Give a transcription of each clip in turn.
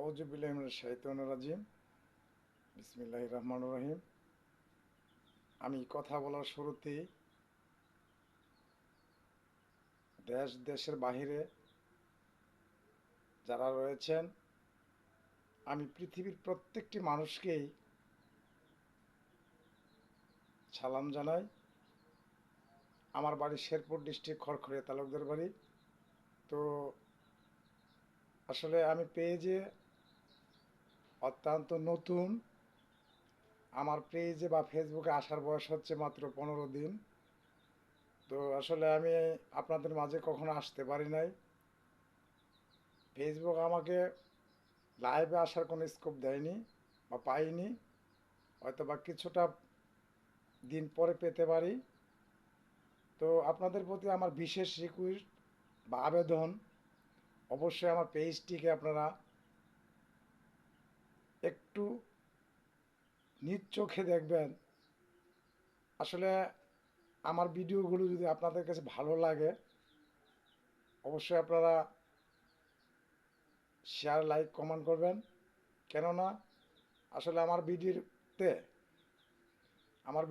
আউযু বিল্লাহি মিনাশ শাইতানির রাজিম। বিসমিল্লাহির রহমানির রহিম। আমি কথা বলার শুরুতেই দেশের বাহিরে যারা রয়েছেন, আমি পৃথিবীর প্রত্যেকটি মানুষকেই সালাম জানাই। আমার বাড়ি শেরপুর ডিস্ট্রিক্ট খড়খড়িয়া তালুকদার বাড়ি। তো আসলে আমি পেজে অত্যন্ত নতুন। আমার পেজে বা ফেসবুকে আসার বয়স হচ্ছে মাত্র 15 দিন। তো আসলে আমি আপনাদের মাঝে কখনো আসতে পারি নাই। ফেসবুক আমাকে লাইভে আসার কোনো স্কোপ দেয়নি বা পাইনি, হয়তো বা কিছুটা দিন পরে পেতে পারি। তো আপনাদের প্রতি আমার বিশেষ রিকোয়েস্ট বা আবেদন, অবশ্যই আমার পেজটিকে আপনারা একটু নিজ চোখে দেখবেন। আসলে আমার ভিডিওগুলো যদি আপনাদের কাছে ভালো লাগে, অবশ্যই আপনারা শেয়ার, লাইক, কমেন্ট করবেন। কেননা আসলে আমার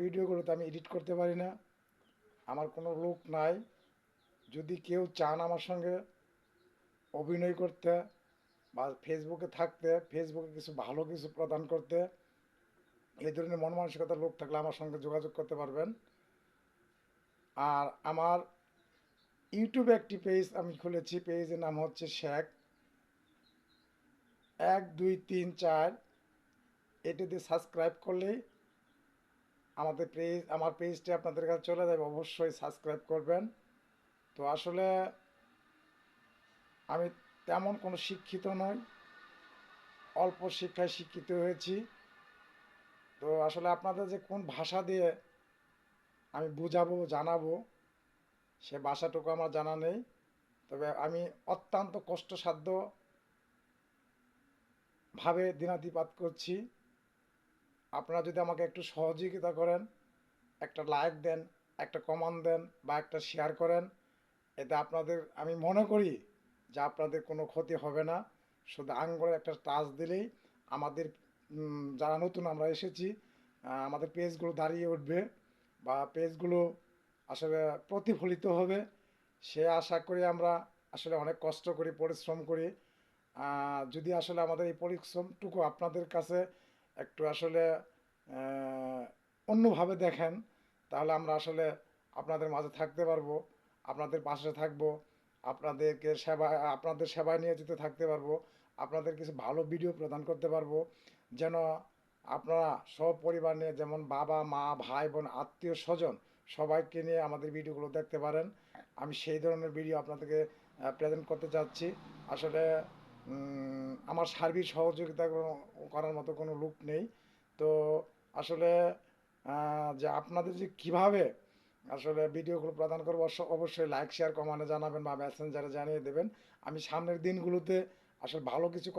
ভিডিওগুলোতে আমি এডিট করতে পারি না, আমার কোনো লোক নাই। যদি কেউ চান আমার সঙ্গে অভিনয় করতে বা ফেসবুকে থাকতে, ফেসবুকে কিছু ভালো কিছু প্রদান করতে, এই ধরনের মন মানসিকতার লোক থাকলে আমার সঙ্গে যোগাযোগ করতে পারবেন। আর আমার ইউটিউবে একটি পেজ আমি খুলেছি, পেজের নাম হচ্ছে শেখ 1234। এটিতে সাবস্ক্রাইব করলেই আমার পেজটি আপনাদের কাছে চলে যাবে। অবশ্যই সাবস্ক্রাইব করবেন। তো আসলে আমি তেমন কোনো শিক্ষিত নই, অল্প শিক্ষায় শিক্ষিত হয়েছি। তো আসলে আপনাদের যে কোন ভাষা দিয়ে আমি বুঝাবো, জানাবো, সে ভাষাটুকু আমার জানা নেই। তবে আমি অত্যন্ত কষ্টসাধ্যভাবে দিনাতিপাত করছি। আপনারা যদি আমাকে একটু সহযোগিতা করেন, একটা লাইক দেন, একটা কমেন্ট দেন বা একটা শেয়ার করেন, এতে আপনাদের, আমি মনে করি যে আপনাদের কোনো ক্ষতি হবে না। শুধু আঙ্গুলের একটা টাচ দিলেই আমাদের যারা নতুন আমরা এসেছি, আমাদের পেজগুলো দাঁড়িয়ে উঠবে বা পেজগুলো আসলে প্রতিফলিত হবে। সে আশা করি আমরা আসলে অনেক কষ্ট করি, পরিশ্রম করি। যদি আসলে আমাদের এই পরিশ্রমটুকু আপনাদের কাছে একটু আসলে অন্যভাবে দেখেন, তাহলে আমরা আসলে আপনাদের মাঝে থাকতে পারবো, আপনাদের পাশে থাকবো, আপনাদের সেবায় নিয়োজিত থাকতে পারবো, আপনাদের কিছু ভালো ভিডিও প্রদান করতে পারবো, যেন আপনারা সব পরিবার নিয়ে, যেমন বাবা মা ভাই বোন আত্মীয় স্বজন সবাইকে নিয়ে আমাদের ভিডিওগুলো দেখতে পারেন। আমি সেই ধরনের ভিডিও আপনাদেরকে প্রেজেন্ট করতে চাচ্ছি। আসলে আমার সার্বিক সহযোগিতা করার মতো কোনো লোক নেই। তো আসলে যে আপনাদের যে কিভাবে আসলে ভিডিওগুলো প্রদান করবো, অবশ্যই লাইক শেয়ার কমেন্টে জানাবেন বা মেসেঞ্জারে জানিয়ে দেবেন। আমি সামনের দিনগুলোতে আসলে ভালো কিছু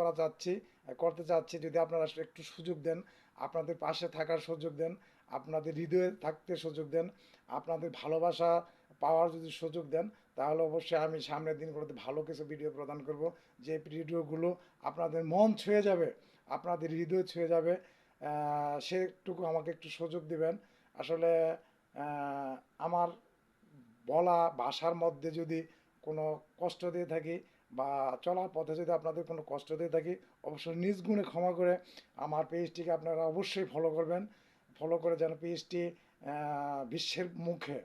করতে চাচ্ছি। যদি আপনারা আসলে একটু সুযোগ দেন, আপনাদের পাশে থাকার সুযোগ দেন, আপনাদের হৃদয়ে থাকতে সুযোগ দেন, আপনাদের ভালোবাসা পাওয়ার যদি সুযোগ দেন, তাহলে অবশ্যই আমি সামনের দিনগুলোতে ভালো কিছু ভিডিও প্রদান করব। যে ভিডিওগুলো আপনাদের মন ছুঁয়ে যাবে, আপনাদের হৃদয় ছুঁয়ে যাবে, সেটুকু আমাকে একটু সুযোগ দিবেন। আসলে আমার বলা ভাষার মধ্যে যদি কোনো কষ্ট দিয়ে থাকি বা চলার পথে যদি আপনাদের কোনো কষ্ট দিয়ে থাকি, অবশ্যই নিজ গুণে ক্ষমা করে আমার পেজটিকে আপনারা অবশ্যই ফলো করবেন। ফলো করে যেন পেজটি বিশ্বের মুখে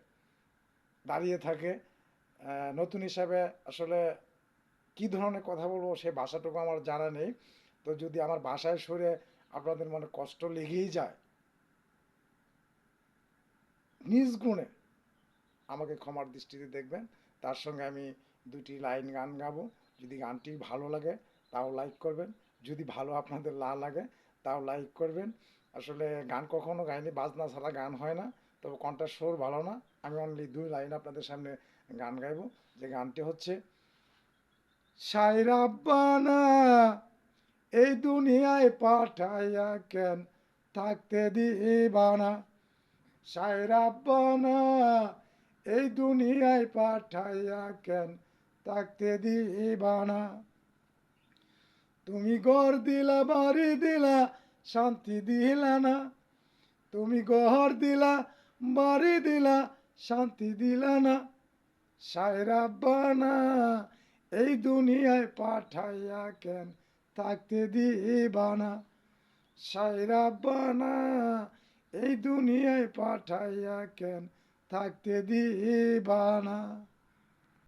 দাঁড়িয়ে থাকে। নতুন হিসাবে আসলে কী ধরনের কথা বলবো সেই ভাষাটুকু আমার জানা নেই। তো যদি আমার ভাষায় সুরে আপনাদের মনে কষ্ট লেগেই যায়, নিজ গুণে আমাকে ক্ষমার দৃষ্টিতে দেখবেন। তার সঙ্গে আমি দুটি লাইন গান গাবো। যদি গানটি ভালো লাগে তাও লাইক করবেন, যদি ভালো আপনাদের না লাগে তাও লাইক করবেন। আসলে গান কখনো গাইনি, বাজনা ছাড়া গান হয় না। তবে কণ্ঠের সুর ভালো না। আমি অনলি 2 লাইন আপনাদের সামনে গান গাইবো। যে গানটি হচ্ছে, সাইরা বানা এই দুনিয়ায় পাঠাইয়া কেন থাকতে দিবানা, সাইরা বানা এই দুনিয়ায় পাঠাইয়া কেন থাকতে দিবানা, তুমি ঘর দিলা বাড়ি দিলা শান্তি দিলা না, তুমি ঘর দিলা বাড়ি দিলা শান্তি দিলা না, সায়রা বানা এই দুনিয়ায় পাঠাইয়া কেন থাকতে দিবা না, সায়রা বানা এই দুনিয়ায় পাঠাইয়া কেন থাকতে দিবা না।